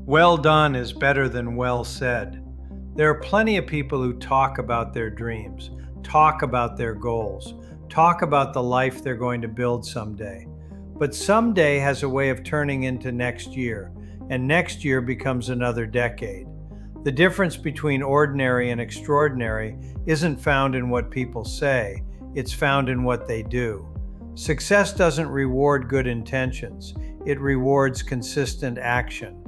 Well done is better than well said. There are plenty of people who talk about their dreams, talk about their goals, talk about the life they're going to build someday. But someday has a way of turning into next year, and next year becomes another decade. The difference between ordinary and extraordinary isn't found in what people say, it's found in what they do. Success doesn't reward good intentions, it rewards consistent action.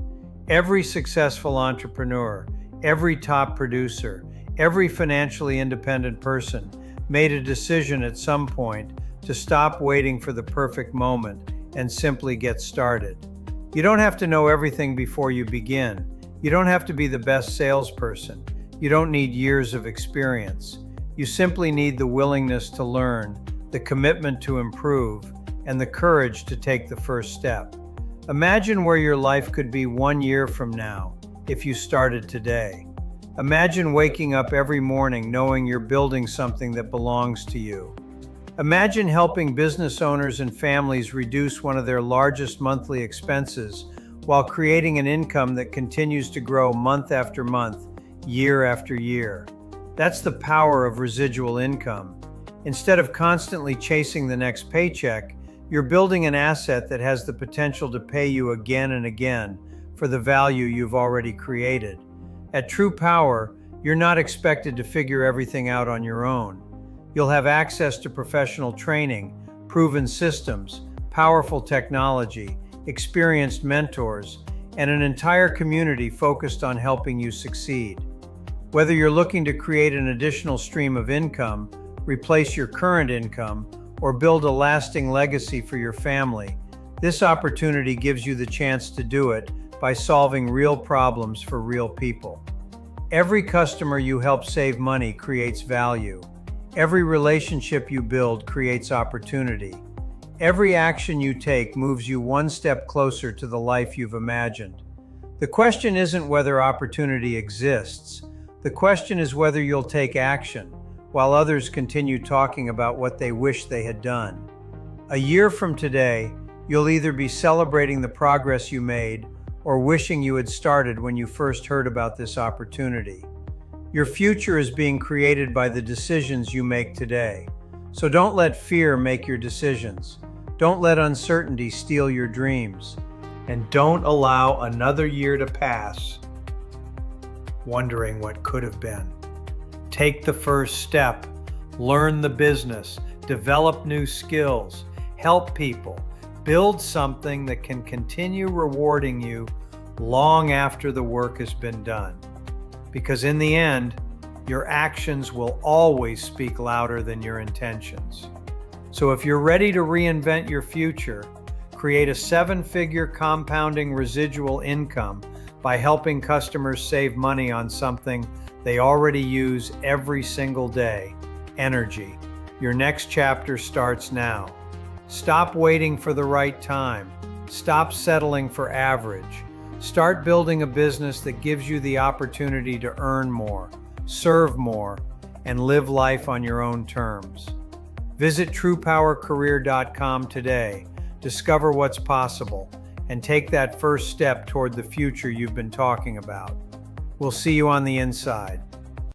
Every successful entrepreneur, every top producer, every financially independent person made a decision at some point to stop waiting for the perfect moment and simply get started. You don't have to know everything before you begin. You don't have to be the best salesperson. You don't need years of experience. You simply need the willingness to learn, the commitment to improve, and the courage to take the first step. Imagine where your life could be 1 year from now if you started today. Imagine waking up every morning knowing you're building something that belongs to you. Imagine helping business owners and families reduce one of their largest monthly expenses while creating an income that continues to grow month after month, year after year. That's the power of residual income. Instead of constantly chasing the next paycheck, you're building an asset that has the potential to pay you again and again for the value you've already created. At TruPowur, you're not expected to figure everything out on your own. You'll have access to professional training, proven systems, powerful technology, experienced mentors, and an entire community focused on helping you succeed. Whether you're looking to create an additional stream of income, replace your current income, or build a lasting legacy for your family, this opportunity gives you the chance to do it by solving real problems for real people. Every customer you help save money creates value. Every relationship you build creates opportunity. Every action you take moves you one step closer to the life you've imagined. The question isn't whether opportunity exists. The question is whether you'll take action, while others continue talking about what they wish they had done. A year from today, you'll either be celebrating the progress you made or wishing you had started when you first heard about this opportunity. Your future is being created by the decisions you make today. So don't let fear make your decisions. Don't let uncertainty steal your dreams. And don't allow another year to pass wondering what could have been. Take the first step, learn the business, develop new skills, help people, build something that can continue rewarding you long after the work has been done. Because in the end, your actions will always speak louder than your intentions. So if you're ready to reinvent your future, create a 7-figure compounding residual income by helping customers save money on something they already use every single day, energy. Your next chapter starts now. Stop waiting for the right time. Stop settling for average. Start building a business that gives you the opportunity to earn more, serve more, and live life on your own terms. Visit TruPowerCareer.com today. Discover what's possible and take that first step toward the future you've been talking about. We'll see you on the inside.